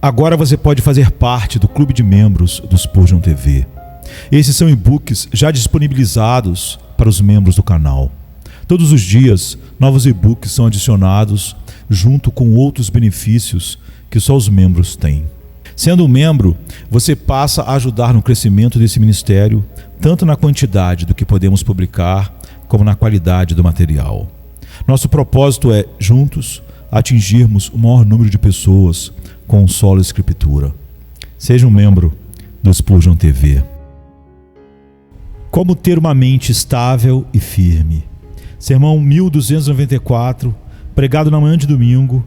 Agora você pode fazer parte do clube de membros do Spurgeon TV. Esses são e-books já disponibilizados para os membros do canal. Todos os dias, novos e-books são adicionados junto com outros benefícios que só os membros têm. Sendo um membro, você passa a ajudar no crescimento desse ministério, tanto na quantidade do que podemos publicar, como na qualidade do material. Nosso propósito é, juntos, atingirmos o maior número de pessoas com solo escritura. Seja um membro do Spurgeon TV. Como ter uma mente estável e firme. Sermão 1294, pregado na manhã de domingo,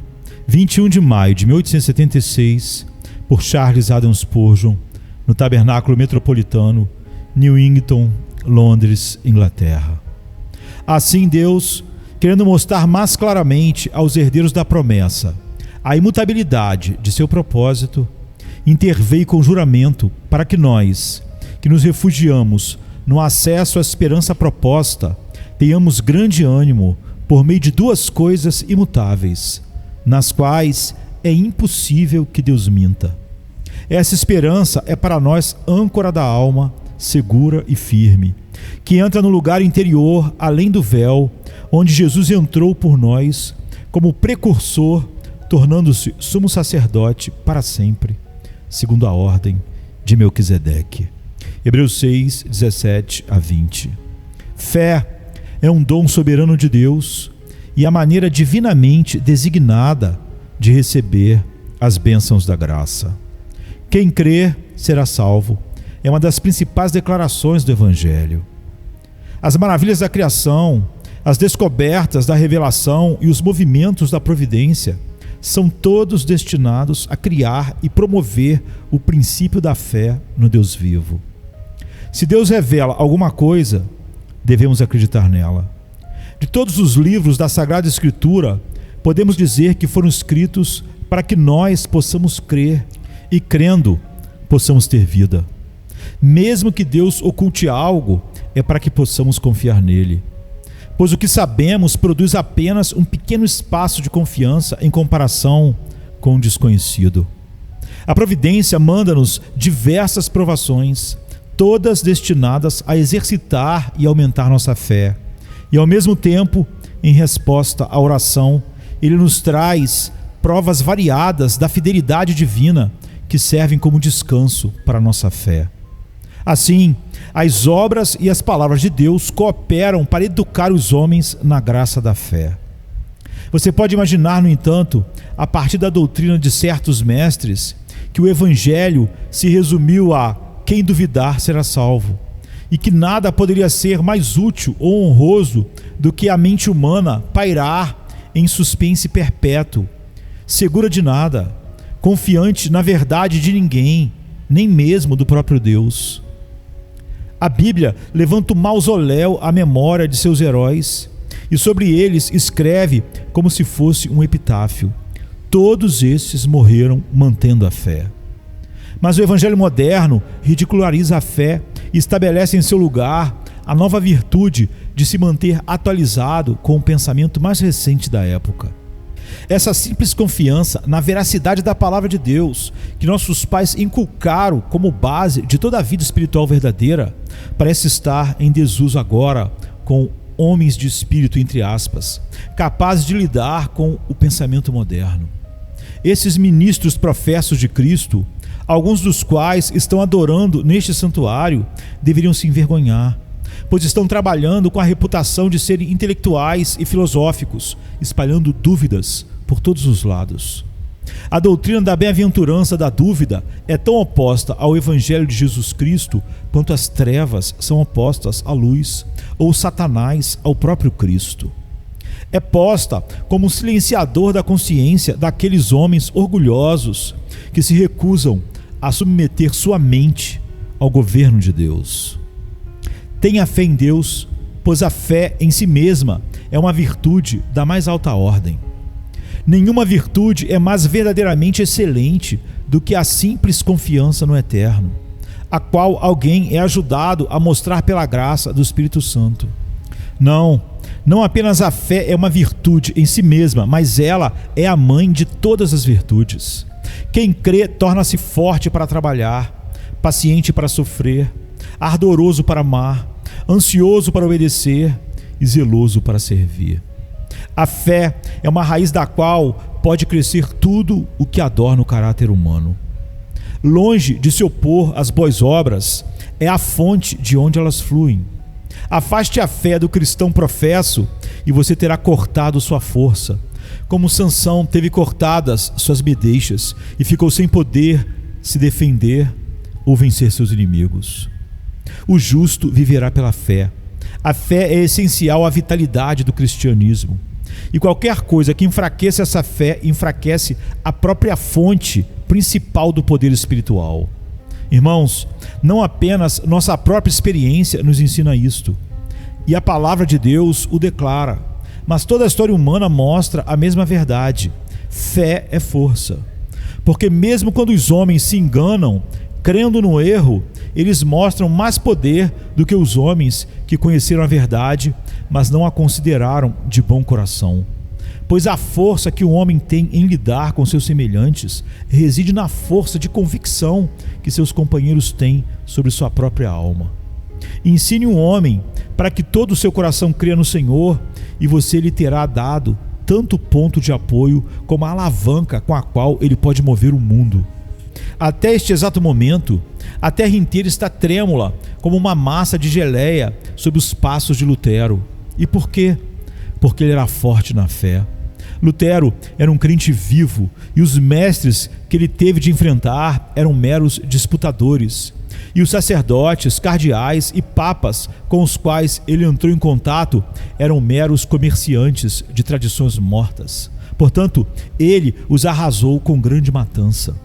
21 de maio de 1876, por Charles Haddon Spurgeon, no Tabernáculo Metropolitano, Newington, Londres, Inglaterra. Assim Deus, querendo mostrar mais claramente aos herdeiros da promessa a imutabilidade de seu propósito, interveio com juramento para que nós, que nos refugiamos no acesso à esperança proposta, tenhamos grande ânimo por meio de duas coisas imutáveis, nas quais é impossível que Deus minta. Essa esperança é para nós âncora da alma, segura e firme, que entra no lugar interior, além do véu, onde Jesus entrou por nós, como precursor, tornando-se sumo sacerdote para sempre, segundo a ordem de Melquisedeque. Hebreus 6, 17 a 20. Fé é um dom soberano de Deus e a maneira divinamente designada de receber as bênçãos da graça. Quem crê será salvo. É uma das principais declarações do Evangelho. As maravilhas da criação, as descobertas da revelação e os movimentos da providência são todos destinados a criar e promover o princípio da fé no Deus vivo. Se Deus revela alguma coisa, devemos acreditar nela. De todos os livros da Sagrada Escritura, podemos dizer que foram escritos para que nós possamos crer e, crendo, possamos ter vida. Mesmo que Deus oculte algo, é para que possamos confiar nele. Pois o que sabemos produz apenas um pequeno espaço de confiança em comparação com o desconhecido. A providência manda-nos diversas provações, todas destinadas a exercitar e aumentar nossa fé. E ao mesmo tempo, em resposta à oração, ele nos traz provas variadas da fidelidade divina que servem como descanso para a nossa fé. Assim, as obras e as palavras de Deus cooperam para educar os homens na graça da fé. Você pode imaginar, no entanto, a partir da doutrina de certos mestres, que o Evangelho se resumiu a quem duvidar será salvo, e que nada poderia ser mais útil ou honroso do que a mente humana pairar em suspense perpétuo, segura de nada, confiante na verdade de ninguém, nem mesmo do próprio Deus. A Bíblia levanta um mausoléu à memória de seus heróis e sobre eles escreve como se fosse um epitáfio: todos estes morreram mantendo a fé. Mas o Evangelho moderno ridiculariza a fé e estabelece em seu lugar a nova virtude de se manter atualizado com o pensamento mais recente da época. Essa simples confiança na veracidade da palavra de Deus, que nossos pais inculcaram como base de toda a vida espiritual verdadeira, parece estar em desuso agora com homens de espírito, entre aspas, capazes de lidar com o pensamento moderno. Esses ministros professos de Cristo, alguns dos quais estão adorando neste santuário, deveriam se envergonhar, pois estão trabalhando com a reputação de serem intelectuais e filosóficos, espalhando dúvidas por todos os lados. A doutrina da bem-aventurança da dúvida é tão oposta ao Evangelho de Jesus Cristo quanto as trevas são opostas à luz, ou Satanás ao próprio Cristo. É posta como um silenciador da consciência daqueles homens orgulhosos que se recusam a submeter sua mente ao governo de Deus. Tenha fé em Deus, pois a fé em si mesma é uma virtude da mais alta ordem. Nenhuma virtude é mais verdadeiramente excelente do que a simples confiança no Eterno, a qual alguém é ajudado a mostrar pela graça do Espírito Santo. Não apenas a fé é uma virtude em si mesma, mas ela é a mãe de todas as virtudes. Quem crê torna-se forte para trabalhar, paciente para sofrer, ardoroso para amar, ansioso para obedecer e zeloso para servir. A fé é uma raiz da qual pode crescer tudo o que adorna o caráter humano. Longe de se opor às boas obras, é a fonte de onde elas fluem. Afaste a fé do cristão professo e você terá cortado sua força, como Sansão teve cortadas suas madeixas e ficou sem poder se defender ou vencer seus inimigos. O justo viverá pela fé. A fé é essencial à vitalidade do cristianismo. E qualquer coisa que enfraqueça essa fé, enfraquece a própria fonte principal do poder espiritual. Irmãos, não apenas nossa própria experiência nos ensina isto, e a palavra de Deus o declara, mas toda a história humana mostra a mesma verdade. Fé é força. Porque mesmo quando os homens se enganam, crendo no erro, eles mostram mais poder do que os homens que conheceram a verdade, mas não a consideraram de bom coração. Pois a força que o homem tem em lidar com seus semelhantes reside na força de convicção que seus companheiros têm sobre sua própria alma. Ensine um homem para que todo o seu coração creia no Senhor, e você lhe terá dado tanto ponto de apoio como a alavanca com a qual ele pode mover o mundo. Até este exato momento, a terra inteira está trêmula como uma massa de geleia sob os passos de Lutero. E por quê? Porque ele era forte na fé. Lutero era um crente vivo e os mestres que ele teve de enfrentar eram meros disputadores. E os sacerdotes, cardeais e papas com os quais ele entrou em contato eram meros comerciantes de tradições mortas. Portanto, ele os arrasou com grande matança.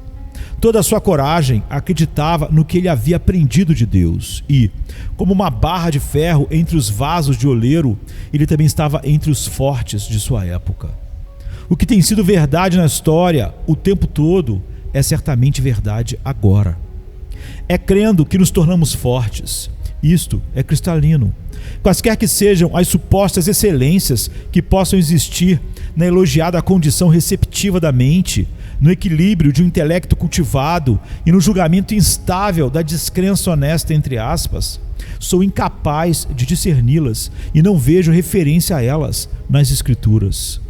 Toda a sua coragem acreditava no que ele havia aprendido de Deus e, como uma barra de ferro entre os vasos de oleiro, ele também estava entre os fortes de sua época. O que tem sido verdade na história o tempo todo é certamente verdade agora. É crendo que nos tornamos fortes. Isto é cristalino. Quaisquer que sejam as supostas excelências que possam existir na elogiada condição receptiva da mente, no equilíbrio de um intelecto cultivado e no julgamento instável da descrença honesta, entre aspas, sou incapaz de discerni-las e não vejo referência a elas nas Escrituras.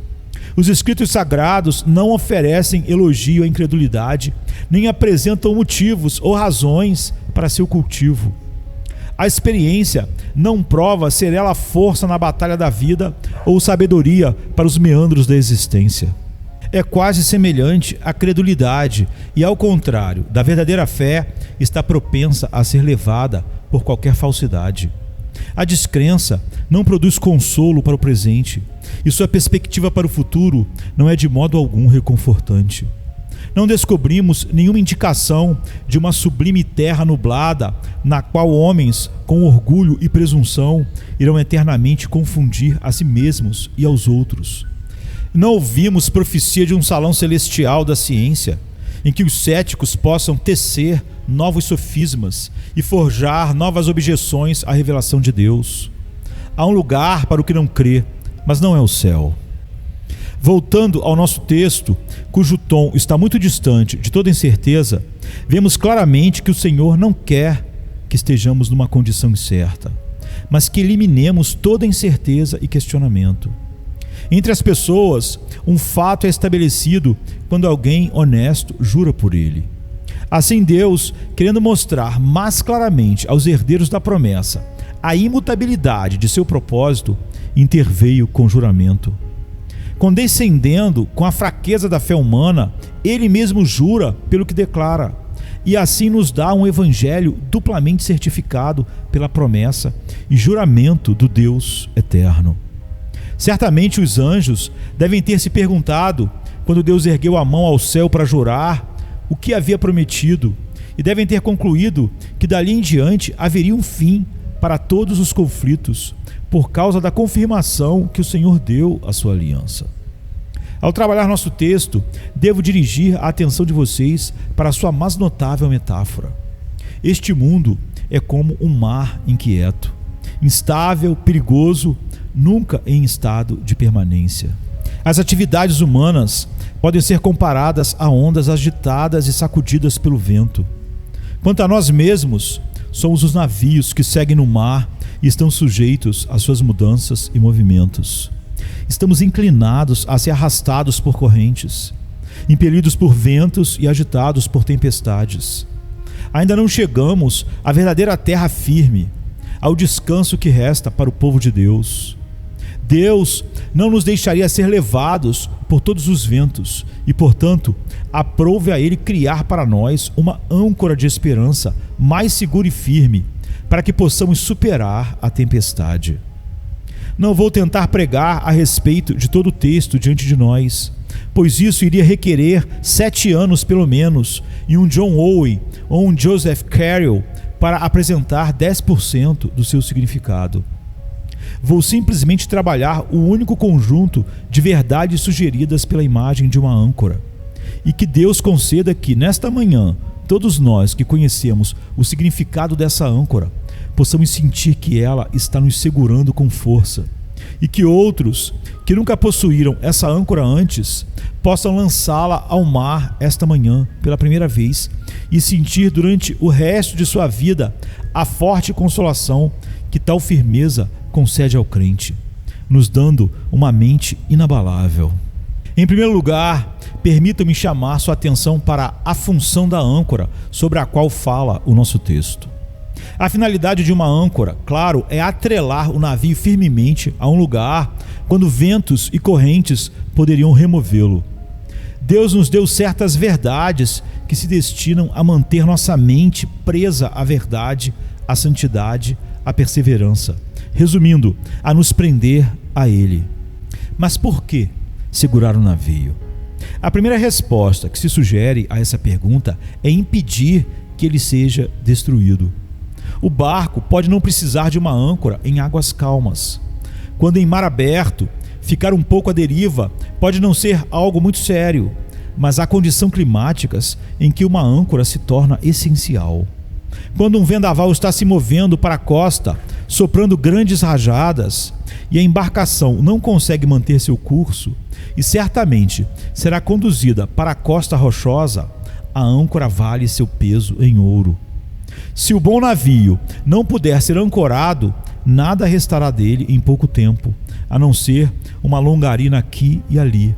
Os escritos sagrados não oferecem elogio à incredulidade, nem apresentam motivos ou razões para seu cultivo. A experiência não prova ser ela força na batalha da vida ou sabedoria para os meandros da existência. É quase semelhante à credulidade e, ao contrário da verdadeira fé, está propensa a ser levada por qualquer falsidade. A descrença não produz consolo para o presente e sua perspectiva para o futuro não é de modo algum reconfortante. Não descobrimos nenhuma indicação de uma sublime terra nublada na qual homens, com orgulho e presunção, irão eternamente confundir a si mesmos e aos outros. Não ouvimos profecia de um salão celestial da ciência, em que os céticos possam tecer novos sofismas e forjar novas objeções à revelação de Deus. Há um lugar para o que não crê, mas não é o céu. Voltando ao nosso texto, cujo tom está muito distante de toda incerteza, vemos claramente que o Senhor não quer que estejamos numa condição incerta, mas que eliminemos toda incerteza e questionamento. Entre as pessoas, um fato é estabelecido quando alguém honesto jura por ele. Assim, Deus, querendo mostrar mais claramente aos herdeiros da promessa a imutabilidade de seu propósito, interveio com juramento. Condescendendo com a fraqueza da fé humana, ele mesmo jura pelo que declara, e assim nos dá um evangelho duplamente certificado pela promessa e juramento do Deus eterno. Certamente os anjos devem ter se perguntado, quando Deus ergueu a mão ao céu para jurar, o que havia prometido, e devem ter concluído que dali em diante haveria um fim para todos os conflitos, por causa da confirmação que o Senhor deu à sua aliança. Ao trabalhar nosso texto, devo dirigir a atenção de vocês para a sua mais notável metáfora. Este mundo é como um mar inquieto, instável, perigoso, nunca em estado de permanência. As atividades humanas podem ser comparadas a ondas agitadas e sacudidas pelo vento. Quanto a nós mesmos, somos os navios que seguem no mar e estão sujeitos às suas mudanças e movimentos. Estamos inclinados a ser arrastados por correntes, impelidos por ventos e agitados por tempestades. Ainda não chegamos à verdadeira terra firme, ao descanso que resta para o povo de Deus. Deus não nos deixaria ser levados por todos os ventos e, portanto, aprove a Ele criar para nós uma âncora de esperança mais segura e firme, para que possamos superar a tempestade. Não vou tentar pregar a respeito de todo o texto diante de nós, pois isso iria requerer 7 anos pelo menos e um John Owen ou um Joseph Carroll para apresentar 10% do seu significado. Vou simplesmente trabalhar o único conjunto de verdades sugeridas pela imagem de uma âncora. E que Deus conceda que, nesta manhã, todos nós que conhecemos o significado dessa âncora, possamos sentir que ela está nos segurando com força. E que outros, que nunca possuíram essa âncora antes, possam lançá-la ao mar esta manhã pela primeira vez e sentir durante o resto de sua vida a forte consolação que tal firmeza concede ao crente, nos dando uma mente inabalável. Em primeiro lugar, permita-me chamar sua atenção para a função da âncora sobre a qual fala o nosso texto. A finalidade de uma âncora, claro, é atrelar o navio firmemente a um lugar quando ventos e correntes poderiam removê-lo. Deus nos deu certas verdades que se destinam a manter nossa mente presa à verdade, à santidade, à perseverança. Resumindo, a nos prender a Ele. Mas por que segurar o navio? A primeira resposta que se sugere a essa pergunta é impedir que ele seja destruído. O barco pode não precisar de uma âncora em águas calmas. Quando em mar aberto, ficar um pouco à deriva pode não ser algo muito sério, mas há condições climáticas em que uma âncora se torna essencial. Quando um vendaval está se movendo para a costa, soprando grandes rajadas, e a embarcação não consegue manter seu curso, e certamente será conduzida para a costa rochosa, a âncora vale seu peso em ouro. Se o bom navio não puder ser ancorado, nada restará dele em pouco tempo, a não ser uma longarina aqui e ali.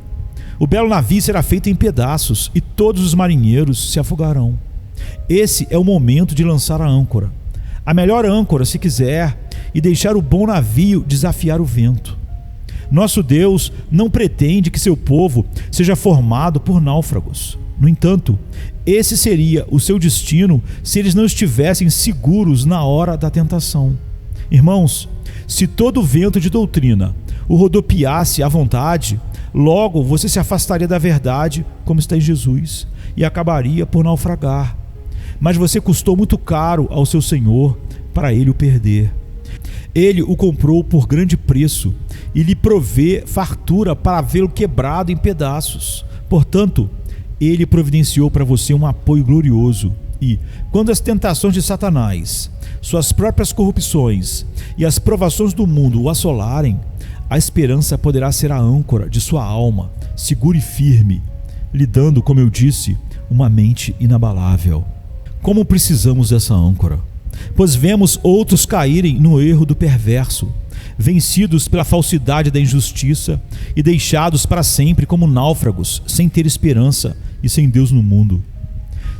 O belo navio será feito em pedaços e todos os marinheiros se afogarão. Esse é o momento de lançar a âncora. A melhor âncora, se quiser, e deixar o bom navio desafiar o vento. Nosso Deus não pretende que seu povo seja formado por náufragos. No entanto, esse seria o seu destino se eles não estivessem seguros na hora da tentação. Irmãos, se todo vento de doutrina o rodopiasse à vontade, logo você se afastaria da verdade, como está em Jesus, e acabaria por naufragar. Mas você custou muito caro ao seu Senhor para ele o perder. Ele o comprou por grande preço e lhe provê fartura para vê-lo quebrado em pedaços. Portanto, ele providenciou para você um apoio glorioso e, quando as tentações de Satanás, suas próprias corrupções e as provações do mundo o assolarem, a esperança poderá ser a âncora de sua alma, segura e firme, lhe dando, como eu disse, uma mente inabalável. Como precisamos dessa âncora? Pois vemos outros caírem no erro do perverso, vencidos pela falsidade da injustiça e deixados para sempre como náufragos, sem ter esperança e sem Deus no mundo.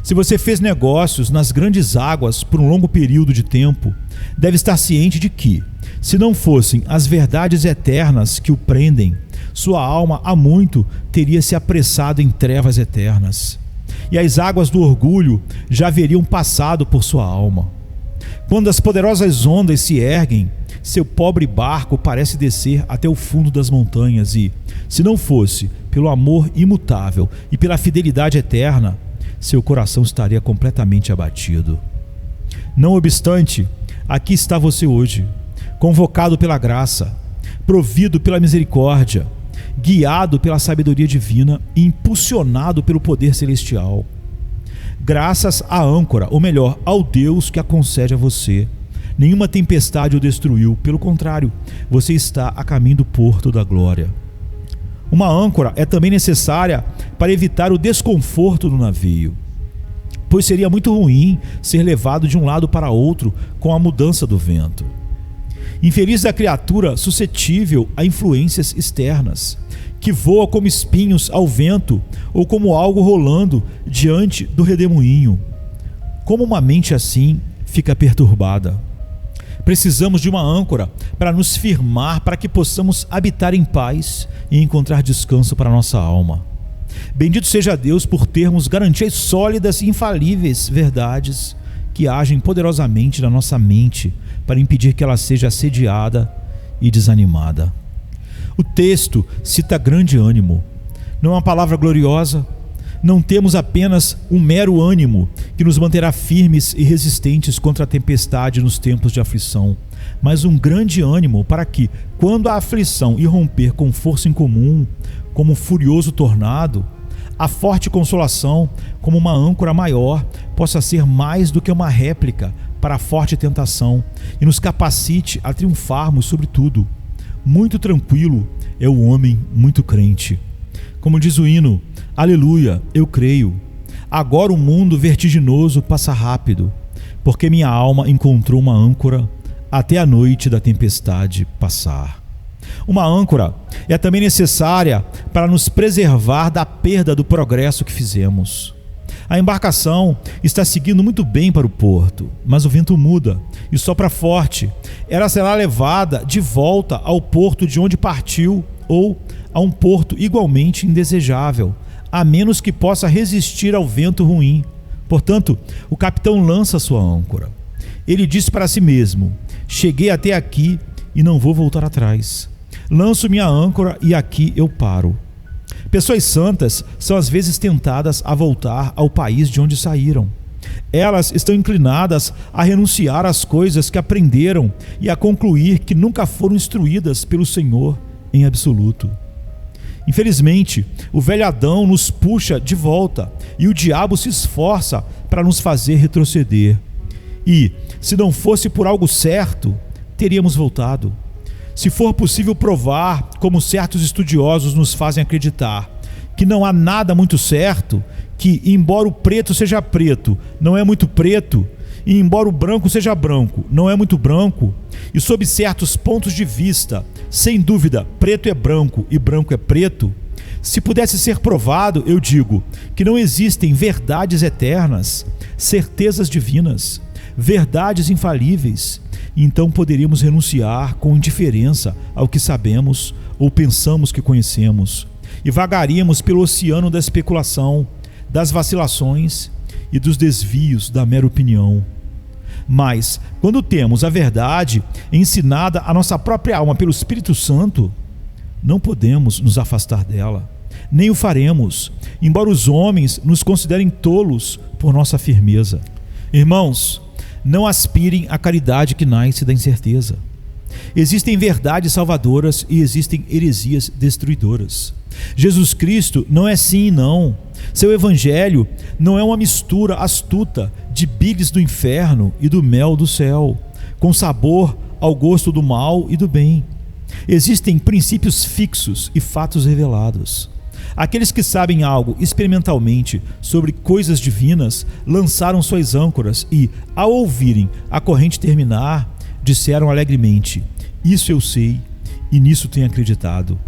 Se você fez negócios nas grandes águas por um longo período de tempo, deve estar ciente de que, se não fossem as verdades eternas que o prendem, sua alma há muito teria se apressado em trevas eternas, e as águas do orgulho já haveriam passado por sua alma. Quando as poderosas ondas se erguem, seu pobre barco parece descer até o fundo das montanhas e, se não fosse pelo amor imutável e pela fidelidade eterna, seu coração estaria completamente abatido. Não obstante, aqui está você hoje, convocado pela graça, provido pela misericórdia, guiado pela sabedoria divina e impulsionado pelo poder celestial. Graças à âncora, ou melhor, ao Deus que a concede a você, nenhuma tempestade o destruiu, pelo contrário, você está a caminho do porto da glória. Uma âncora é também necessária para evitar o desconforto do navio, pois seria muito ruim ser levado de um lado para outro com a mudança do vento. Infeliz da criatura suscetível a influências externas, que voa como espinhos ao vento ou como algo rolando diante do redemoinho. Como uma mente assim fica perturbada. Precisamos de uma âncora para nos firmar, para que possamos habitar em paz e encontrar descanso para nossa alma. Bendito seja Deus por termos garantias sólidas e infalíveis verdades que agem poderosamente na nossa mente para impedir que ela seja assediada e desanimada. O texto cita grande ânimo. Não é uma palavra gloriosa? Não temos apenas um mero ânimo que nos manterá firmes e resistentes contra a tempestade nos tempos de aflição, mas um grande ânimo para que, quando a aflição irromper com força incomum, como um furioso tornado, a forte consolação, como uma âncora maior, possa ser mais do que uma réplica para a forte tentação e nos capacite a triunfarmos sobre tudo. Muito tranquilo é o homem muito crente. Como diz o hino, aleluia, eu creio. Agora o mundo vertiginoso passa rápido, porque minha alma encontrou uma âncora até a noite da tempestade passar. Uma âncora é também necessária para nos preservar da perda do progresso que fizemos. A embarcação está seguindo muito bem para o porto, mas o vento muda e sopra forte. Ela será levada de volta ao porto de onde partiu ou a um porto igualmente indesejável, a menos que possa resistir ao vento ruim. Portanto, o capitão lança sua âncora. Ele diz para si mesmo: cheguei até aqui e não vou voltar atrás. Lanço minha âncora e aqui eu paro. Pessoas santas são às vezes tentadas a voltar ao país de onde saíram. Elas estão inclinadas a renunciar às coisas que aprenderam e a concluir que nunca foram instruídas pelo Senhor em absoluto. Infelizmente, o velho Adão nos puxa de volta e o diabo se esforça para nos fazer retroceder. E, se não fosse por algo certo, teríamos voltado. Se for possível provar, como certos estudiosos nos fazem acreditar, que não há nada muito certo, que, embora o preto seja preto, não é muito preto, e embora o branco seja branco, não é muito branco, e sob certos pontos de vista, sem dúvida, preto é branco e branco é preto, se pudesse ser provado, eu digo, que não existem verdades eternas, certezas divinas, verdades infalíveis, então poderíamos renunciar com indiferença ao que sabemos ou pensamos que conhecemos, e vagaríamos pelo oceano da especulação, das vacilações e dos desvios da mera opinião. Mas, quando temos a verdade ensinada à nossa própria alma pelo Espírito Santo, não podemos nos afastar dela, nem o faremos, embora os homens nos considerem tolos por nossa firmeza. Irmãos, não aspirem à caridade que nasce da incerteza. Existem verdades salvadoras e existem heresias destruidoras. Jesus Cristo não é sim e não. Seu evangelho não é uma mistura astuta de bilis do inferno e do mel do céu, com sabor ao gosto do mal e do bem. Existem princípios fixos e fatos revelados. Aqueles que sabem algo experimentalmente sobre coisas divinas lançaram suas âncoras e, ao ouvirem a corrente terminar, disseram alegremente: isso eu sei e nisso tenho acreditado.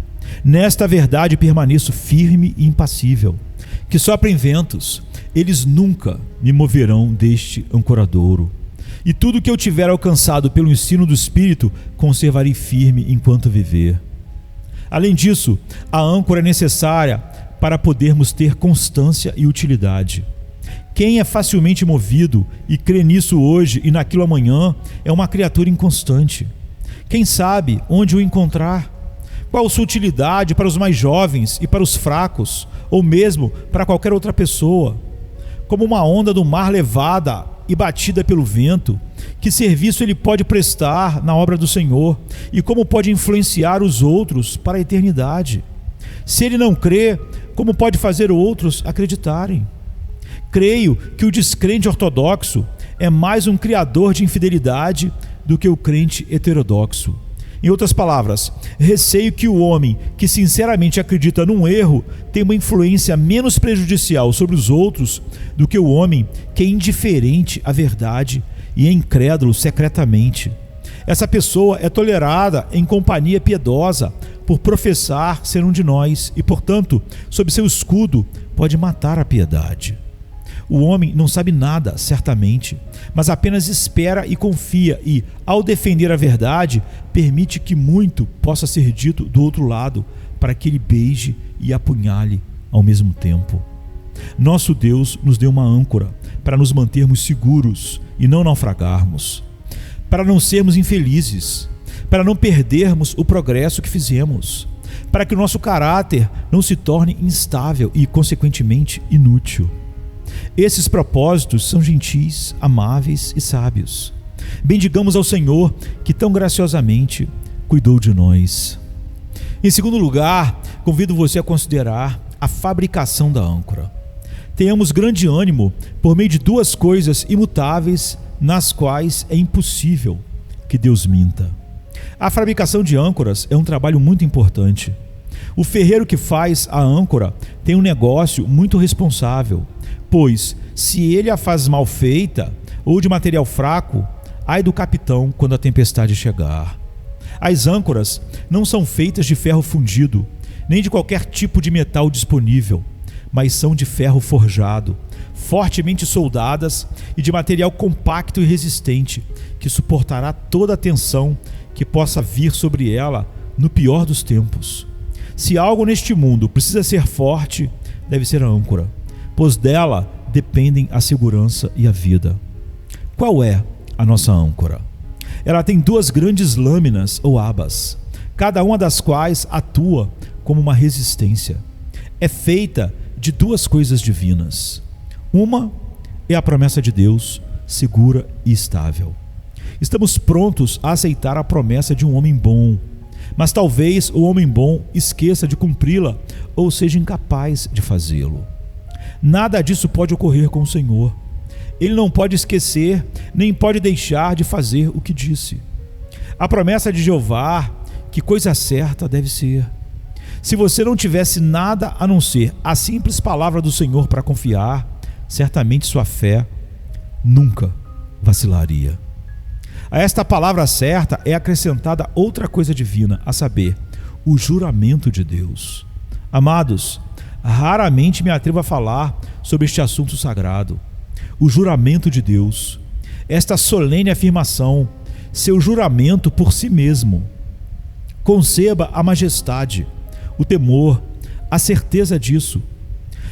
Nesta verdade permaneço firme e impassível. Que soprem ventos, eles nunca me moverão deste ancoradouro. E tudo que eu tiver alcançado pelo ensino do Espírito, conservarei firme enquanto viver. Além disso, a âncora é necessária para podermos ter constância e utilidade. Quem é facilmente movido e crê nisso hoje e naquilo amanhã é uma criatura inconstante. Quem sabe onde o encontrar? Qual sua utilidade para os mais jovens e para os fracos, ou mesmo para qualquer outra pessoa? Como uma onda do mar levada e batida pelo vento, que serviço ele pode prestar na obra do Senhor e como pode influenciar os outros para a eternidade? Se ele não crê, como pode fazer outros acreditarem? Creio que o descrente ortodoxo é mais um criador de infidelidade do que o crente heterodoxo. Em outras palavras, receio que o homem que sinceramente acredita num erro tenha uma influência menos prejudicial sobre os outros do que o homem que é indiferente à verdade e é incrédulo secretamente. Essa pessoa é tolerada em companhia piedosa por professar ser um de nós e, portanto, sob seu escudo, pode matar a piedade. O homem não sabe nada, certamente, mas apenas espera e confia e, ao defender a verdade, permite que muito possa ser dito do outro lado para que ele beije e apunhale ao mesmo tempo. Nosso Deus nos deu uma âncora para nos mantermos seguros e não naufragarmos, para não sermos infelizes, para não perdermos o progresso que fizemos, para que o nosso caráter não se torne instável e, consequentemente, inútil. Esses propósitos são gentis, amáveis e sábios. Bendigamos ao Senhor que tão graciosamente cuidou de nós. Em segundo lugar, convido você a considerar a fabricação da âncora. Tenhamos grande ânimo por meio de duas coisas imutáveis nas quais é impossível que Deus minta. A fabricação de âncoras é um trabalho muito importante. O ferreiro que faz a âncora tem um negócio muito responsável, pois, se ele a faz mal feita ou de material fraco, ai do capitão quando a tempestade chegar. As âncoras não são feitas de ferro fundido, nem de qualquer tipo de metal disponível, mas são de ferro forjado, fortemente soldadas e de material compacto e resistente, que suportará toda a tensão que possa vir sobre ela no pior dos tempos. Se algo neste mundo precisa ser forte, deve ser a âncora, pois dela dependem a segurança e a vida. Qual é a nossa âncora? Ela tem duas grandes lâminas ou abas, cada uma das quais atua como uma resistência. É feita de duas coisas divinas. Uma é a promessa de Deus, segura e estável. Estamos prontos a aceitar a promessa de um homem bom, mas talvez o homem bom esqueça de cumpri-la ou seja incapaz de fazê-lo. Nada disso pode ocorrer com o Senhor. Ele não pode esquecer, nem pode deixar de fazer o que disse. A promessa de Jeová, que coisa certa deve ser. Se você não tivesse nada a não ser a simples palavra do Senhor para confiar, certamente sua fé nunca vacilaria. A esta palavra certa é acrescentada outra coisa divina, a saber, o juramento de Deus. Amados, raramente me atrevo a falar sobre este assunto sagrado. O juramento de Deus, esta solene afirmação, seu juramento por si mesmo. Conceba a majestade, o temor, a certeza disso.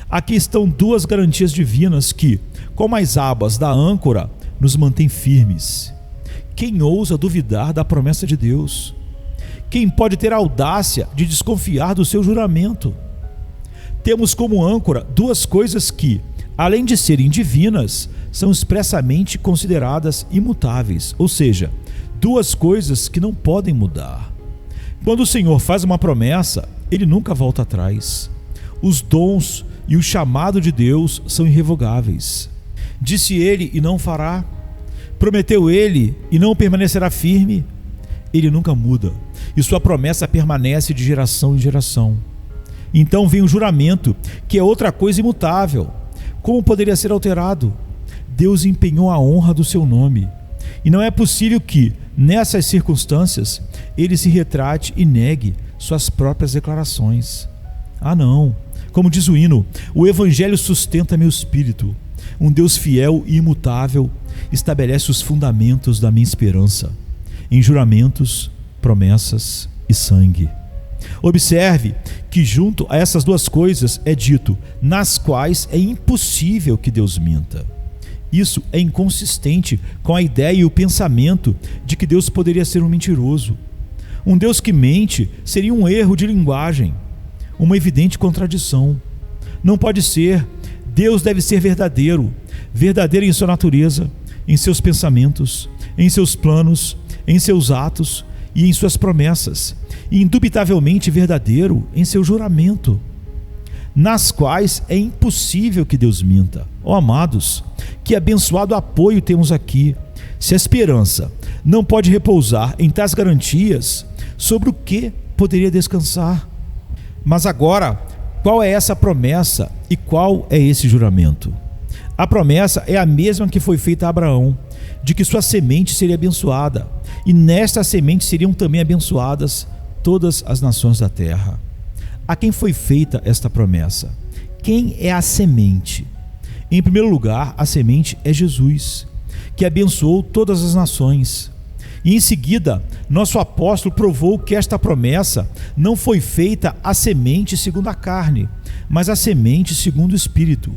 Aqui estão duas garantias divinas que, como as abas da âncora, nos mantêm firmes. Quem ousa duvidar da promessa de Deus? Quem pode ter a audácia de desconfiar do seu juramento? Temos como âncora duas coisas que, além de serem divinas, são expressamente consideradas imutáveis, ou seja, duas coisas que não podem mudar. Quando o Senhor faz uma promessa, Ele nunca volta atrás. Os dons e o chamado de Deus são irrevogáveis. Disse Ele e não fará. Prometeu Ele e não permanecerá firme. Ele nunca muda e sua promessa permanece de geração em geração. Então vem o juramento, que é outra coisa imutável. Como poderia ser alterado? Deus empenhou a honra do seu nome, e não é possível que, nessas circunstâncias, Ele se retrate e negue suas próprias declarações. Ah não, como diz o hino, o Evangelho sustenta meu espírito. Um Deus fiel e imutável estabelece os fundamentos da minha esperança, em juramentos, promessas e sangue. Observe que junto a essas duas coisas é dito, nas quais é impossível que Deus minta. Isso é inconsistente com a ideia e o pensamento de que Deus poderia ser um mentiroso. Um Deus que mente seria um erro de linguagem, uma evidente contradição. Não pode ser. Deus deve ser verdadeiro, verdadeiro em sua natureza, em seus pensamentos, em seus planos, em seus atos e em suas promessas, e indubitavelmente verdadeiro em seu juramento, nas quais é impossível que Deus minta. Ó amados, que abençoado apoio temos aqui. Se a esperança não pode repousar em tais garantias, sobre o que poderia descansar. Mas agora, qual é essa promessa e qual é esse juramento? A promessa é a mesma que foi feita a Abraão, de que sua semente seria abençoada, e nesta semente seriam também abençoadas todas as nações da terra. A quem foi feita esta promessa? Quem é a semente? Em primeiro lugar, a semente é Jesus, que abençoou todas as nações. E em seguida, nosso apóstolo provou que esta promessa não foi feita à semente segundo a carne, mas à semente segundo o Espírito.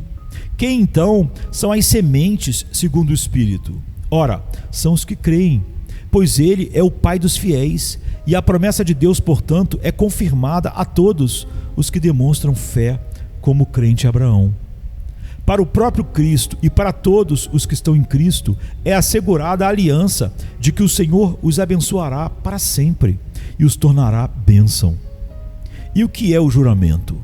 Quem então são as sementes segundo o Espírito? Ora, são os que creem, pois ele é o Pai dos fiéis, e a promessa de Deus, portanto, é confirmada a todos os que demonstram fé, como o crente Abraão. Para o próprio Cristo e para todos os que estão em Cristo, é assegurada a aliança de que o Senhor os abençoará para sempre e os tornará bênção. E o que é o juramento?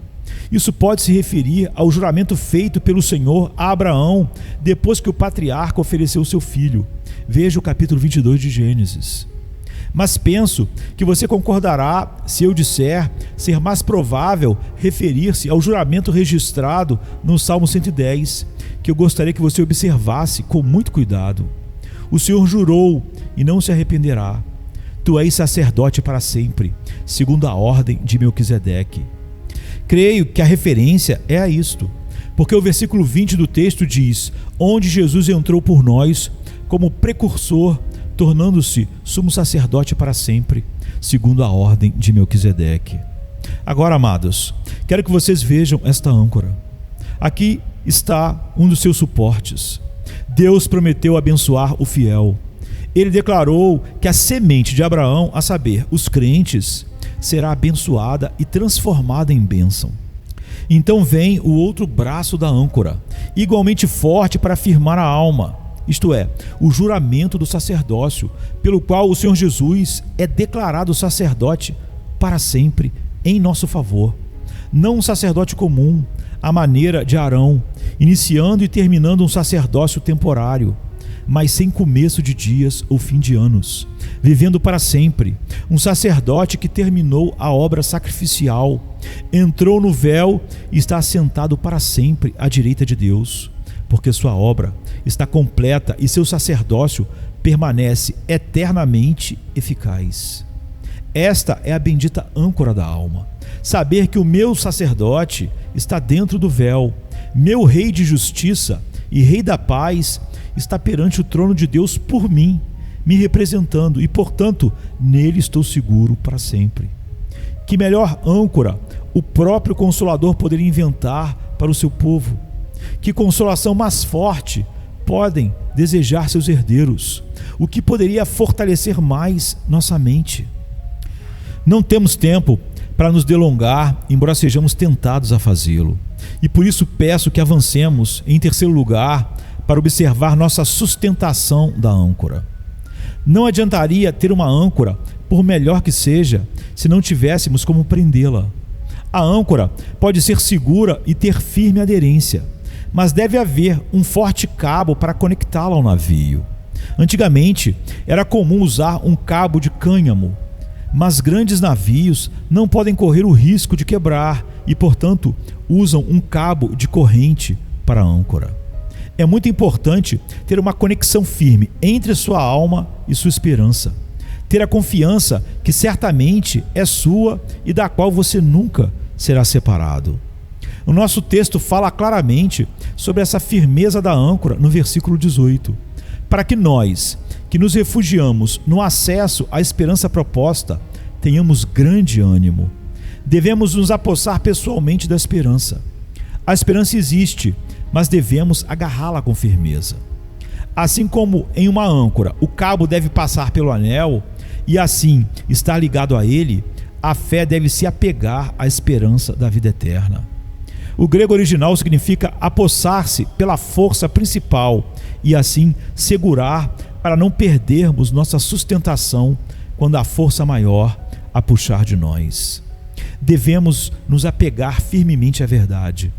Isso pode se referir ao juramento feito pelo Senhor a Abraão depois que o patriarca ofereceu seu filho. Veja o capítulo 22 de Gênesis. Mas penso que você concordará se eu disser ser mais provável referir-se ao juramento registrado no Salmo 110, que eu gostaria que você observasse com muito cuidado. O Senhor jurou e não se arrependerá. Tu és sacerdote para sempre, segundo a ordem de Melquisedeque. Creio que a referência é a isto, porque o versículo 20 do texto diz: onde Jesus entrou por nós como precursor, tornando-se sumo sacerdote para sempre, segundo a ordem de Melquisedeque. Agora, amados, quero que vocês vejam esta âncora. Aqui está um dos seus suportes. Deus prometeu abençoar o fiel. Ele declarou que a semente de Abraão, a saber, os crentes, será abençoada e transformada em bênção. Então vem o outro braço da âncora, igualmente forte para firmar a alma, isto é, o juramento do sacerdócio, pelo qual o Senhor Jesus é declarado sacerdote para sempre em nosso favor. Não um sacerdote comum, à maneira de Arão, iniciando e terminando um sacerdócio temporário, mas sem começo de dias ou fim de anos, vivendo para sempre. Um sacerdote que terminou a obra sacrificial, entrou no véu e está assentado para sempre à direita de Deus, porque sua obra está completa e seu sacerdócio permanece eternamente eficaz. Esta é a bendita âncora da alma. Saber que o meu sacerdote está dentro do véu, meu rei de justiça e rei da paz está perante o trono de Deus por mim, me representando, e portanto nele estou seguro para sempre. Que melhor âncora o próprio Consolador poderia inventar para o seu povo? Que consolação mais forte podem desejar seus herdeiros? O que poderia fortalecer mais nossa mente? Não temos tempo para nos delongar, embora sejamos tentados a fazê-lo. E por isso peço que avancemos, em terceiro lugar, para observar nossa sustentação da âncora. Não adiantaria ter uma âncora, por melhor que seja, se não tivéssemos como prendê-la. A âncora pode ser segura e ter firme aderência, mas deve haver um forte cabo para conectá-la ao navio. Antigamente, era comum usar um cabo de cânhamo, mas grandes navios não podem correr o risco de quebrar e, portanto, usam um cabo de corrente para a âncora. É muito importante ter uma conexão firme entre sua alma e sua esperança. Ter a confiança que certamente é sua e da qual você nunca será separado. O nosso texto fala claramente sobre essa firmeza da âncora no versículo 18. Para que nós, que nos refugiamos no acesso à esperança proposta, tenhamos grande ânimo. Devemos nos apossar pessoalmente da esperança. A esperança existe, mas devemos agarrá-la com firmeza. Assim como em uma âncora o cabo deve passar pelo anel e assim estar ligado a ele, a fé deve se apegar à esperança da vida eterna. O grego original significa apossar-se pela força principal e assim segurar para não perdermos nossa sustentação quando a força maior a puxar de nós. Devemos nos apegar firmemente à verdade.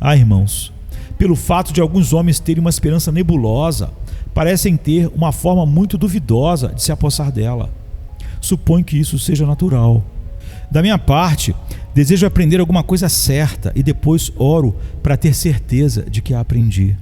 Irmãos, pelo fato de alguns homens terem uma esperança nebulosa, parecem ter uma forma muito duvidosa de se apossar dela. Suponho que isso seja natural. Da minha parte, desejo aprender alguma coisa certa e depois oro para ter certeza de que a aprendi.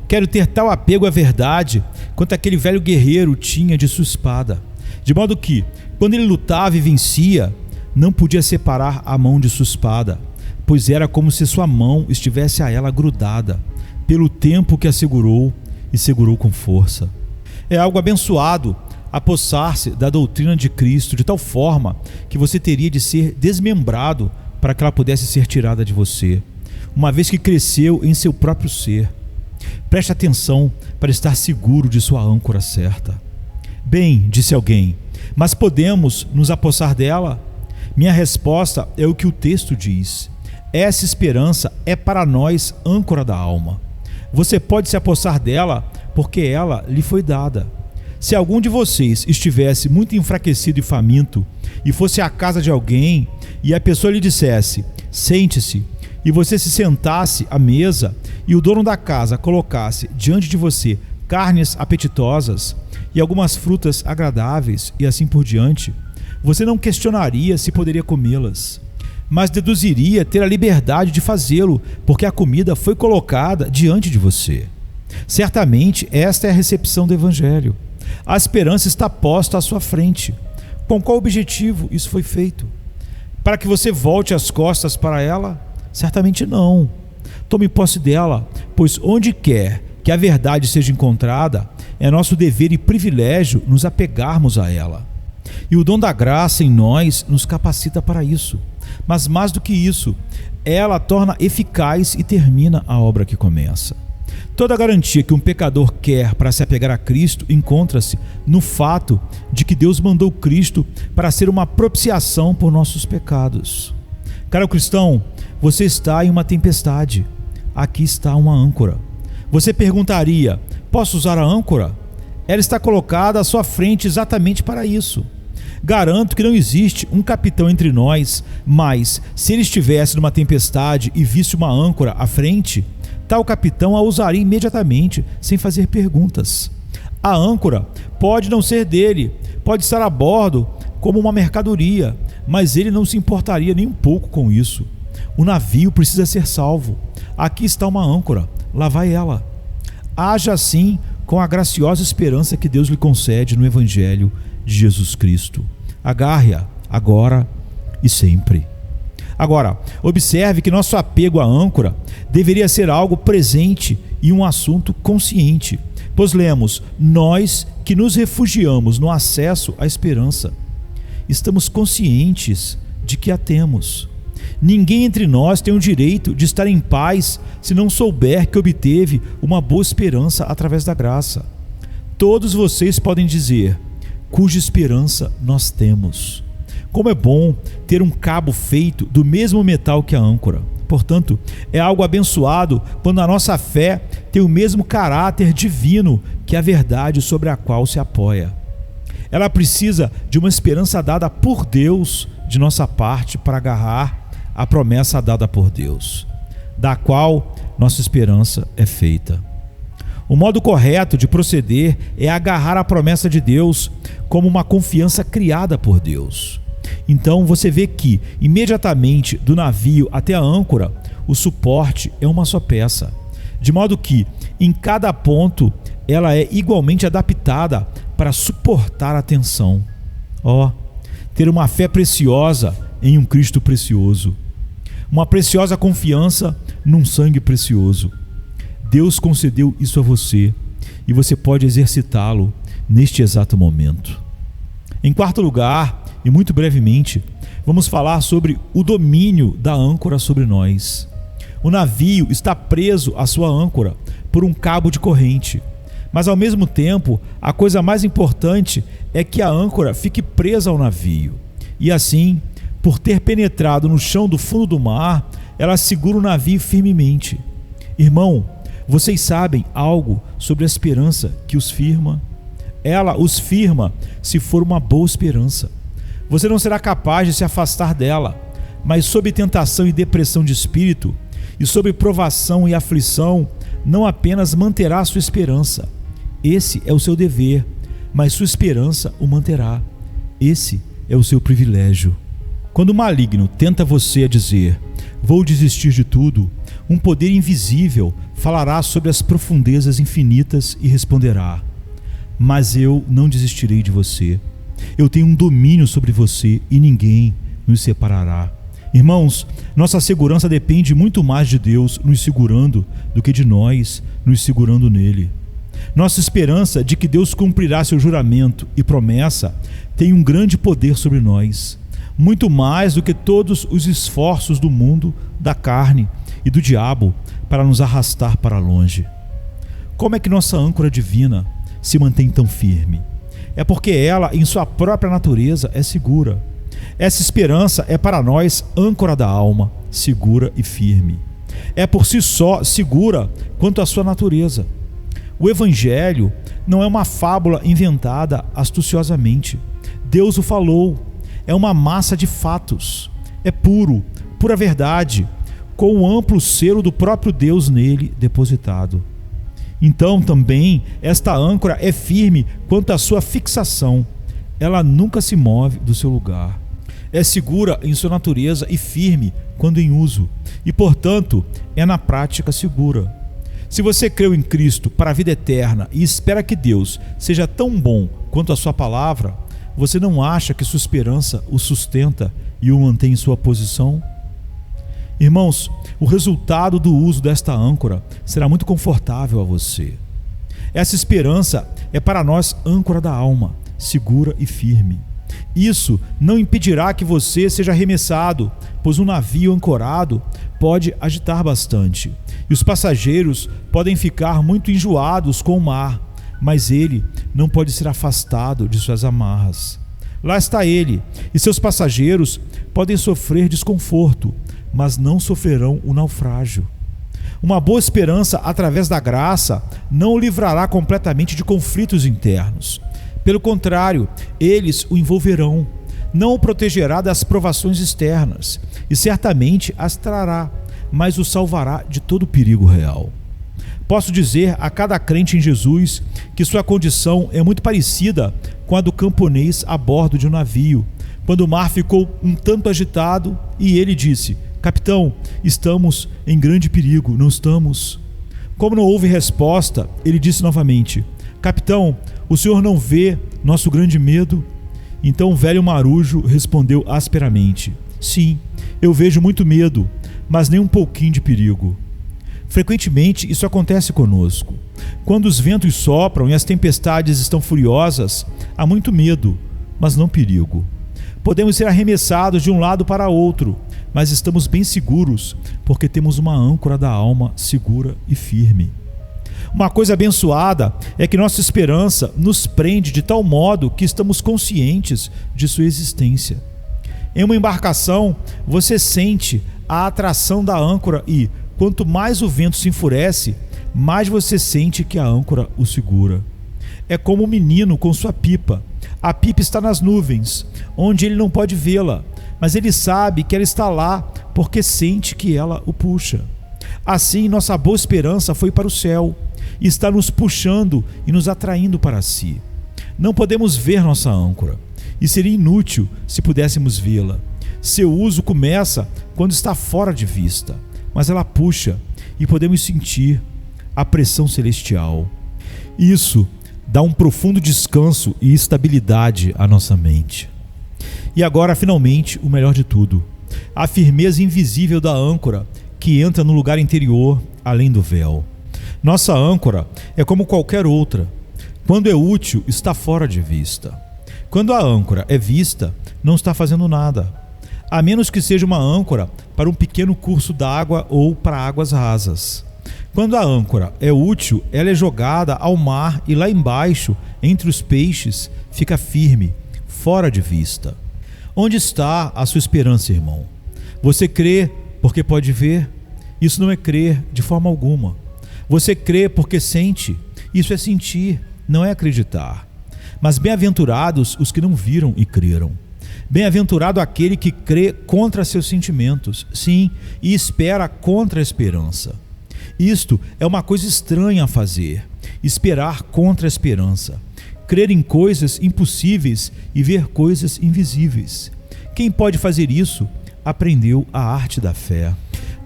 Quero ter tal apego à verdade quanto aquele velho guerreiro tinha de sua espada, de modo que, quando ele lutava e vencia, não podia separar a mão de sua espada, pois era como se sua mão estivesse a ela grudada, pelo tempo que a segurou e segurou com força. É algo abençoado apossar-se da doutrina de Cristo de tal forma que você teria de ser desmembrado para que ela pudesse ser tirada de você, uma vez que cresceu em seu próprio ser. Preste atenção para estar seguro de sua âncora certa. Bem, disse alguém, mas podemos nos apossar dela? Minha resposta é o que o texto diz. Essa esperança é para nós âncora da alma. Você pode se apossar dela porque ela lhe foi dada. Se algum de vocês estivesse muito enfraquecido e faminto e fosse à casa de alguém e a pessoa lhe dissesse, sente-se, e você se sentasse à mesa e o dono da casa colocasse diante de você carnes apetitosas e algumas frutas agradáveis e assim por diante, você não questionaria se poderia comê-las, mas deduziria ter a liberdade de fazê-lo, porque a comida foi colocada diante de você. Certamente esta é a recepção do Evangelho. A esperança está posta à sua frente. Com qual objetivo isso foi feito? Para que você volte as costas para ela? Certamente não. Tome posse dela, pois onde quer que a verdade seja encontrada, é nosso dever e privilégio nos apegarmos a ela. E o dom da graça em nós nos capacita para isso. Mas mais do que isso, ela torna eficaz e termina a obra que começa. Toda a garantia que um pecador quer para se apegar a Cristo encontra-se no fato de que Deus mandou Cristo para ser uma propiciação por nossos pecados. Caro cristão, você está em uma tempestade. Aqui está uma âncora. Você perguntaria, posso usar a âncora? Ela está colocada à sua frente exatamente para isso. Garanto que não existe um capitão entre nós, mas se ele estivesse numa tempestade e visse uma âncora à frente, tal capitão a usaria imediatamente, sem fazer perguntas. A âncora pode não ser dele, pode estar a bordo como uma mercadoria, mas ele não se importaria nem um pouco com isso. O navio precisa ser salvo. Aqui está uma âncora, lá vai ela. Haja assim com a graciosa esperança que Deus lhe concede no Evangelho de Jesus Cristo. Agarre-a agora e sempre. Agora, observe que nosso apego à âncora deveria ser algo presente e um assunto consciente, pois lemos, nós que nos refugiamos no acesso à esperança, estamos conscientes de que a temos. Ninguém entre nós tem o direito de estar em paz se não souber que obteve uma boa esperança através da graça. Todos vocês podem dizer, cuja esperança nós temos. Como é bom ter um cabo feito do mesmo metal que a âncora. Portanto, é algo abençoado quando a nossa fé tem o mesmo caráter divino que a verdade sobre a qual se apoia. Ela precisa de uma esperança dada por Deus de nossa parte para agarrar a promessa dada por Deus, da qual nossa esperança é feita. O modo correto de proceder é agarrar a promessa de Deus como uma confiança criada por Deus. Então você vê que, imediatamente do navio até a âncora, o suporte é uma só peça, de modo que, em cada ponto, ela é igualmente adaptada para suportar a tensão. Ter uma fé preciosa em um Cristo precioso. Uma preciosa confiança num sangue precioso. Deus concedeu isso a você e você pode exercitá-lo neste exato momento. Em quarto lugar, e muito brevemente, vamos falar sobre o domínio da âncora sobre nós. O navio está preso à sua âncora por um cabo de corrente, mas ao mesmo tempo, a coisa mais importante é que a âncora fique presa ao navio. E assim, por ter penetrado no chão do fundo do mar, ela segura o navio firmemente. Irmão, vocês sabem algo sobre a esperança que os firma? Ela os firma se for uma boa esperança. Você não será capaz de se afastar dela, mas sob tentação e depressão de espírito, e sob provação e aflição, não apenas manterá a sua esperança. Esse é o seu dever, mas sua esperança o manterá. Esse é o seu privilégio. Quando o maligno tenta você a dizer: vou desistir de tudo, um poder invisível falará sobre as profundezas infinitas e responderá: mas eu não desistirei de você. Eu tenho um domínio sobre você e ninguém nos separará. Irmãos, nossa segurança depende muito mais de Deus nos segurando do que de nós nos segurando nele. Nossa esperança de que Deus cumprirá seu juramento e promessa tem um grande poder sobre nós, muito mais do que todos os esforços do mundo, da carne e do diabo para nos arrastar para longe. Como é que nossa âncora divina se mantém tão firme? É porque ela, em sua própria natureza, é segura. Essa esperança é para nós âncora da alma, segura e firme. É por si só segura quanto à sua natureza. O Evangelho não é uma fábula inventada astuciosamente. Deus o falou. É uma massa de fatos. É puro, pura verdade, com o amplo selo do próprio Deus nele depositado. Então também esta âncora é firme quanto à sua fixação. Ela nunca se move do seu lugar. É segura em sua natureza e firme quando em uso, e portanto é na prática segura. Se você creu em Cristo para a vida eterna e espera que Deus seja tão bom quanto a sua palavra, você não acha que sua esperança o sustenta e o mantém em sua posição? Irmãos, o resultado do uso desta âncora será muito confortável a você. Essa esperança é para nós âncora da alma, segura e firme. Isso não impedirá que você seja arremessado, pois um navio ancorado pode agitar bastante, e os passageiros podem ficar muito enjoados com o mar, mas ele não pode ser afastado de suas amarras. Lá está ele, e seus passageiros podem sofrer desconforto, mas não sofrerão o naufrágio. Uma boa esperança através da graça não o livrará completamente de conflitos internos. Pelo contrário, eles o envolverão, não o protegerá das provações externas e certamente as trará, mas o salvará de todo perigo real. Posso dizer a cada crente em Jesus que sua condição é muito parecida com a do camponês a bordo de um navio, quando o mar ficou um tanto agitado e ele disse: capitão, estamos em grande perigo, não estamos? Como não houve resposta, ele disse novamente: capitão, o senhor não vê nosso grande medo? Então o velho marujo respondeu asperamente: sim, eu vejo muito medo, mas nem um pouquinho de perigo. Frequentemente isso acontece conosco. Quando os ventos sopram e as tempestades estão furiosas, há muito medo, mas não perigo. Podemos ser arremessados de um lado para outro, mas estamos bem seguros, porque temos uma âncora da alma segura e firme. Uma coisa abençoada é que nossa esperança nos prende de tal modo que estamos conscientes de sua existência. Em uma embarcação, você sente a atração da âncora e, quanto mais o vento se enfurece, mais você sente que a âncora o segura. É como um menino com sua pipa. A pipa está nas nuvens, onde ele não pode vê-la, mas ele sabe que ela está lá porque sente que ela o puxa. Assim, nossa boa esperança foi para o céu e está nos puxando e nos atraindo para si. Não podemos ver nossa âncora, e seria inútil se pudéssemos vê-la. Seu uso começa quando está fora de vista, mas ela puxa e podemos sentir a pressão celestial. Isso dá um profundo descanso e estabilidade à nossa mente. E agora, finalmente, o melhor de tudo: a firmeza invisível da âncora que entra no lugar interior, além do véu. Nossa âncora é como qualquer outra. Quando é útil, está fora de vista. Quando a âncora é vista, não está fazendo nada, a menos que seja uma âncora para um pequeno curso d'água ou para águas rasas. Quando a âncora é útil, ela é jogada ao mar e lá embaixo, entre os peixes, fica firme, fora de vista. Onde está a sua esperança, irmão? Você crê porque pode ver? Isso não é crer de forma alguma. Você crê porque sente? Isso é sentir, não é acreditar. Mas bem-aventurados os que não viram e creram. Bem-aventurado aquele que crê contra seus sentimentos, sim, e espera contra a esperança. Isto é uma coisa estranha a fazer, esperar contra a esperança. crer em coisas impossíveis e ver coisas invisíveis. Quem pode fazer isso aprendeu a arte da fé.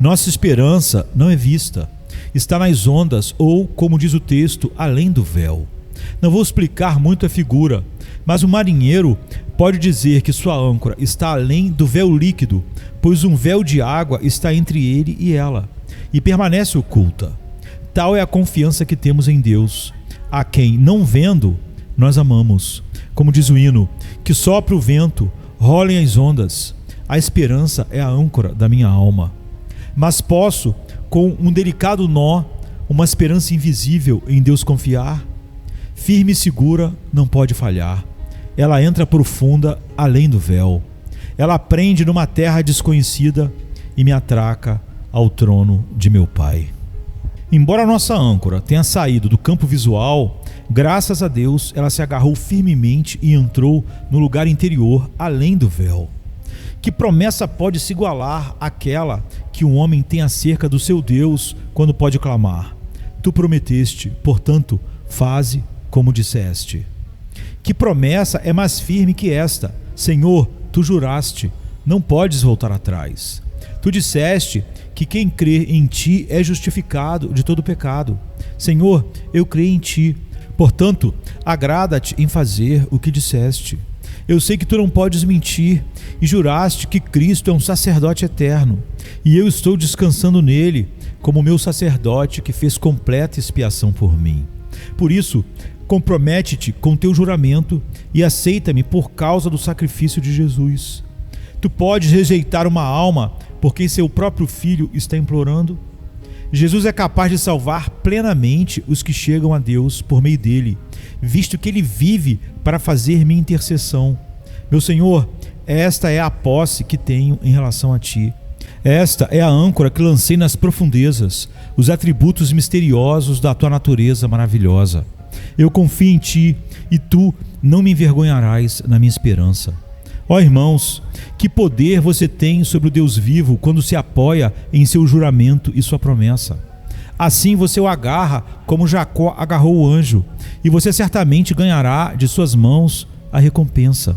Nossa esperança não é vista, está nas ondas ou, como diz o texto, além do véu. Não vou explicar muito a figura, mas o marinheiro pode dizer que sua âncora está além do véu líquido, pois um véu de água está entre ele e ela, e permanece oculta. Tal é a confiança que temos em Deus, a quem, não vendo, nós amamos. Como diz o hino, que sopre o vento, rolem as ondas, a esperança é a âncora da minha alma. Mas posso, com um delicado nó, uma esperança invisível em Deus confiar? Firme e segura, não pode falhar. Ela entra profunda, além do véu. Ela prende numa terra desconhecida e me atraca ao trono de meu Pai. Embora a nossa âncora tenha saído do campo visual, graças a Deus ela se agarrou firmemente e entrou no lugar interior, além do véu. Que promessa pode se igualar àquela que um homem tem acerca do seu Deus quando pode clamar: Tu prometeste, portanto, faze como disseste. Que promessa é mais firme que esta? Senhor, Tu juraste, não podes voltar atrás. Tu disseste que quem crê em Ti é justificado de todo pecado. Senhor, eu creio em Ti, portanto, agrada-te em fazer o que disseste. Eu sei que Tu não podes mentir e juraste que Cristo é um sacerdote eterno, e eu estou descansando nele como meu sacerdote que fez completa expiação por mim. Por isso, compromete-te com teu juramento e aceita-me por causa do sacrifício de Jesus. Tu podes rejeitar uma alma porque seu próprio filho está implorando? Jesus é capaz de salvar plenamente os que chegam a Deus por meio dele, visto que ele vive para fazer minha intercessão. Meu Senhor, esta é a posse que tenho em relação a Ti. Esta é a âncora que lancei nas profundezas, os atributos misteriosos da Tua natureza maravilhosa. Eu confio em Ti e Tu não me envergonharás na minha esperança. Ó irmãos, que poder você tem sobre o Deus vivo quando se apoia em seu juramento e sua promessa. Assim você o agarra como Jacó agarrou o anjo, e você certamente ganhará de suas mãos a recompensa.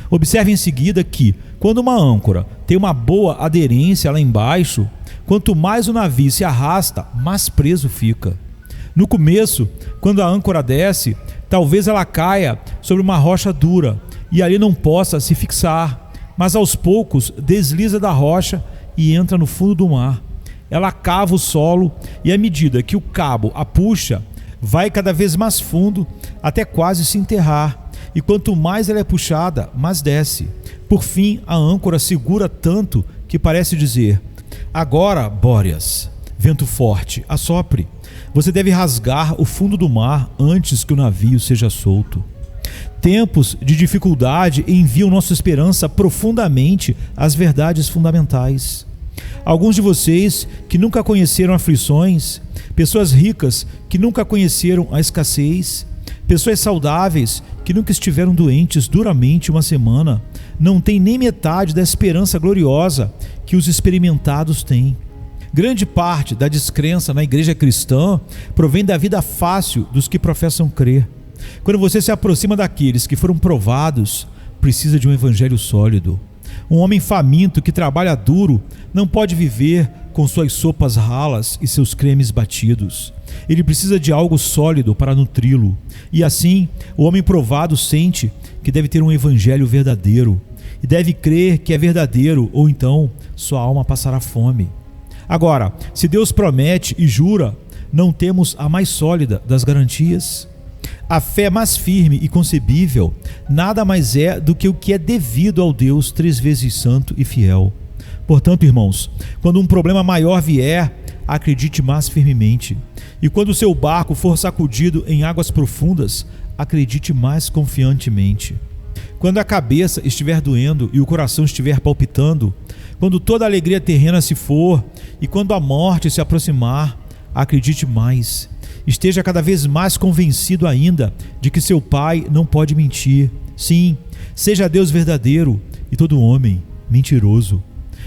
Observe em seguida que, quando uma âncora tem uma boa aderência lá embaixo, quanto mais o navio se arrasta, mais preso fica. No começo, quando a âncora desce, talvez ela caia sobre uma rocha dura e ali não possa se fixar, mas aos poucos desliza da rocha e entra no fundo do mar. Ela cava o solo e à medida que o cabo a puxa, vai cada vez mais fundo até quase se enterrar. E quanto mais ela é puxada, mais desce. Por fim, a âncora segura tanto que parece dizer: agora, Bóreas, vento forte, assopre. Você deve rasgar o fundo do mar antes que o navio seja solto. Tempos de dificuldade enviam nossa esperança profundamente às verdades fundamentais. Alguns de vocês que nunca conheceram aflições, pessoas ricas que nunca conheceram a escassez, pessoas saudáveis que nunca estiveram doentes duramente uma semana, não têm nem metade da esperança gloriosa que os experimentados têm. Grande parte da descrença na igreja cristã provém da vida fácil dos que professam crer. Quando você se aproxima daqueles que foram provados, precisa de um evangelho sólido. Um homem faminto que trabalha duro não pode viver com suas sopas ralas e seus cremes batidos. Ele precisa de algo sólido para nutri-lo. E assim, o homem provado sente que deve ter um evangelho verdadeiro e deve crer que é verdadeiro, ou então sua alma passará fome. Agora, se Deus promete e jura, não temos a mais sólida das garantias? A fé mais firme e concebível nada mais é do que o que é devido ao Deus 3 vezes santo e fiel. Portanto, irmãos, quando um problema maior vier, acredite mais firmemente. E quando o seu barco for sacudido em águas profundas, acredite mais confiantemente. Quando a cabeça estiver doendo e o coração estiver palpitando, quando toda a alegria terrena se for e quando a morte se aproximar, acredite mais. Esteja cada vez mais convencido ainda de que seu Pai não pode mentir. Sim, seja Deus verdadeiro e todo homem mentiroso.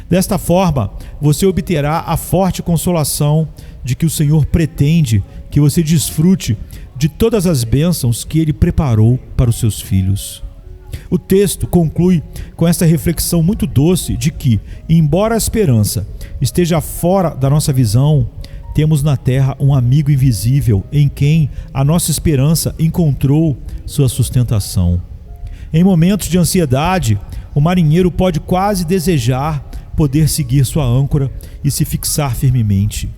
Desta forma, você obterá a forte consolação de que o Senhor pretende que você desfrute de todas as bênçãos que Ele preparou para os seus filhos. O texto conclui com esta reflexão muito doce de que, embora a esperança esteja fora da nossa visão, temos na terra um amigo invisível em quem a nossa esperança encontrou sua sustentação. Em momentos de ansiedade, o marinheiro pode quase desejar poder seguir sua âncora e se fixar firmemente.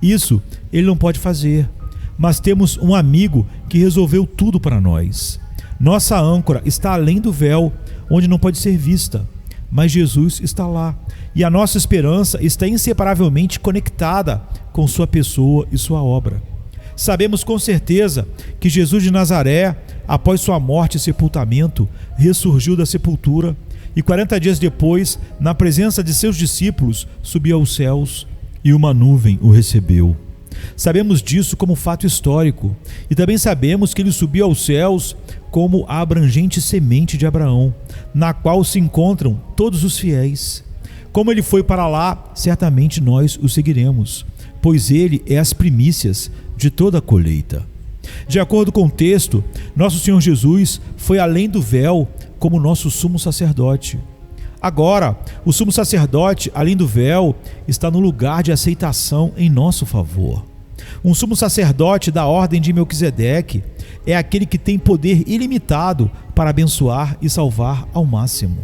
Isso ele não pode fazer, mas temos um amigo que resolveu tudo para nós. Nossa âncora está além do véu, onde não pode ser vista, mas Jesus está lá, e a nossa esperança está inseparavelmente conectada com sua pessoa e sua obra. Sabemos com certeza que Jesus de Nazaré, após sua morte e sepultamento, ressurgiu da sepultura e 40 dias depois, na presença de seus discípulos, subiu aos céus e uma nuvem o recebeu. Sabemos disso como fato histórico e também sabemos que ele subiu aos céus como a abrangente semente de Abraão, na qual se encontram todos os fiéis. Como ele foi para lá, certamente nós o seguiremos, pois ele é as primícias de toda a colheita. De acordo com o texto, nosso Senhor Jesus foi além do véu como nosso sumo sacerdote. Agora, o sumo sacerdote, além do véu, está no lugar de aceitação em nosso favor. Um sumo sacerdote da ordem de Melquisedeque é aquele que tem poder ilimitado para abençoar e salvar ao máximo.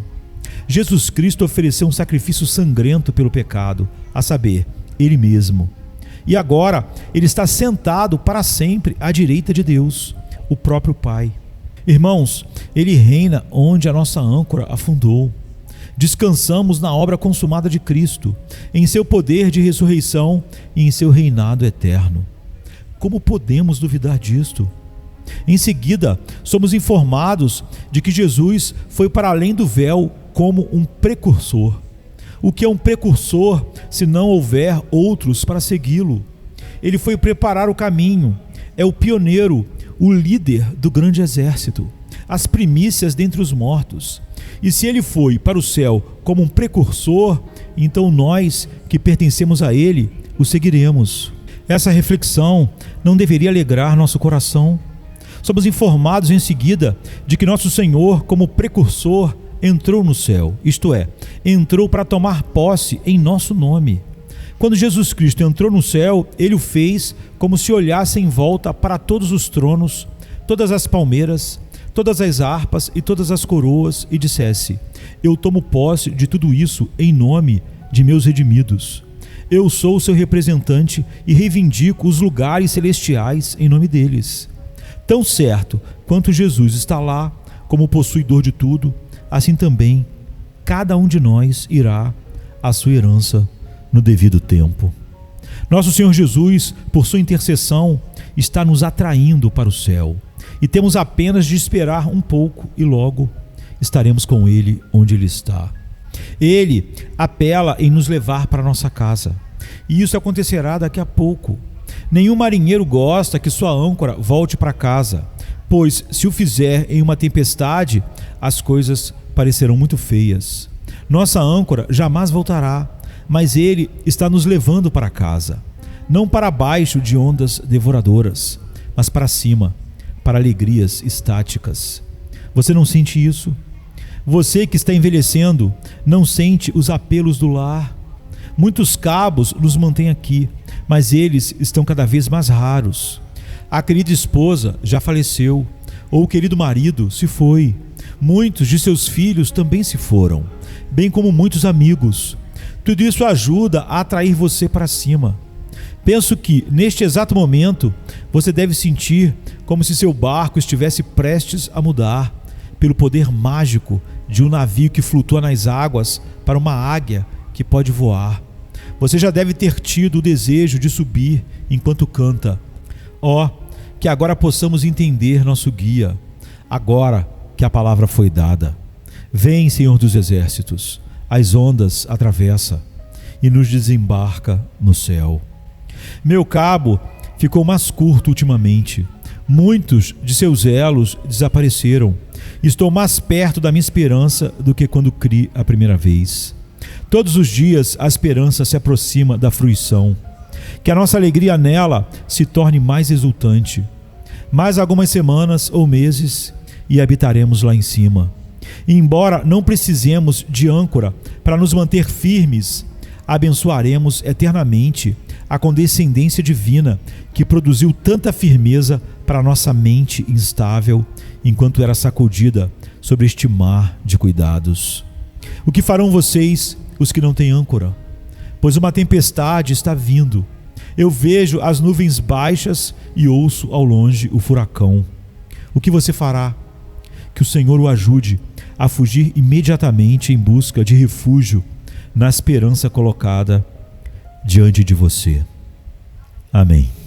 Jesus Cristo ofereceu um sacrifício sangrento pelo pecado, a saber, Ele mesmo. E agora, Ele está sentado para sempre à direita de Deus, o próprio Pai. Irmãos, Ele reina onde a nossa âncora afundou. Descansamos na obra consumada de Cristo, em seu poder de ressurreição e em seu reinado eterno. Como podemos duvidar disto? Em seguida, somos informados de que Jesus foi para além do véu como um precursor. O que é um precursor se não houver outros para segui-lo? Ele foi preparar o caminho, é o pioneiro, o líder do grande exército, as primícias dentre os mortos. E se ele foi para o céu como um precursor, então nós que pertencemos a ele, o seguiremos. Essa reflexão não deveria alegrar nosso coração? Somos informados em seguida de que nosso Senhor, como precursor, entrou no céu, isto é, entrou para tomar posse em nosso nome. Quando Jesus Cristo entrou no céu, ele o fez como se olhasse em volta para todos os tronos, todas as palmeiras, todas as harpas e todas as coroas e dissesse: eu tomo posse de tudo isso em nome de meus redimidos. Eu sou o seu representante e reivindico os lugares celestiais em nome deles. Tão certo quanto Jesus está lá como possuidor de tudo, assim também cada um de nós irá à sua herança no devido tempo. Nosso Senhor Jesus, por sua intercessão, está nos atraindo para o céu e temos apenas de esperar um pouco e logo estaremos com Ele onde Ele está. Ele apela em nos levar para nossa casa e isso acontecerá daqui a pouco. Nenhum marinheiro gosta que sua âncora volte para casa, pois se o fizer em uma tempestade, as coisas parecerão muito feias. Nossa âncora jamais voltará, mas Ele está nos levando para casa, não para baixo de ondas devoradoras, mas para cima, para alegrias estáticas. Você não sente isso? Você que está envelhecendo, não sente os apelos do lar? Muitos cabos nos mantêm aqui, mas eles estão cada vez mais raros. A querida esposa já faleceu, ou o querido marido se foi. Muitos de seus filhos também se foram, bem como muitos amigos. Tudo isso ajuda a atrair você para cima. Penso que, neste exato momento, você deve sentir como se seu barco estivesse prestes a mudar, pelo poder mágico de um navio que flutua nas águas para uma águia que pode voar. Você já deve ter tido o desejo de subir enquanto canta. Que agora possamos entender nosso guia, agora que a palavra foi dada. Vem, Senhor dos Exércitos, as ondas atravessa e nos desembarca no céu. Meu cabo ficou mais curto ultimamente. Muitos de seus elos desapareceram. Estou mais perto da minha esperança do que quando criei a primeira vez. Todos os dias a esperança se aproxima da fruição. Que a nossa alegria nela se torne mais exultante. mais algumas semanas ou meses e habitaremos lá em cima. E embora não precisemos de âncora para nos manter firmes, abençoaremos eternamente a condescendência divina que produziu tanta firmeza para nossa mente instável enquanto era sacudida sobre este mar de cuidados. O que farão vocês, os que não têm âncora? Pois uma tempestade está vindo. Eu vejo as nuvens baixas e ouço ao longe o furacão. O que você fará? Que o Senhor o ajude a fugir imediatamente em busca de refúgio na esperança colocada diante de você. Amém.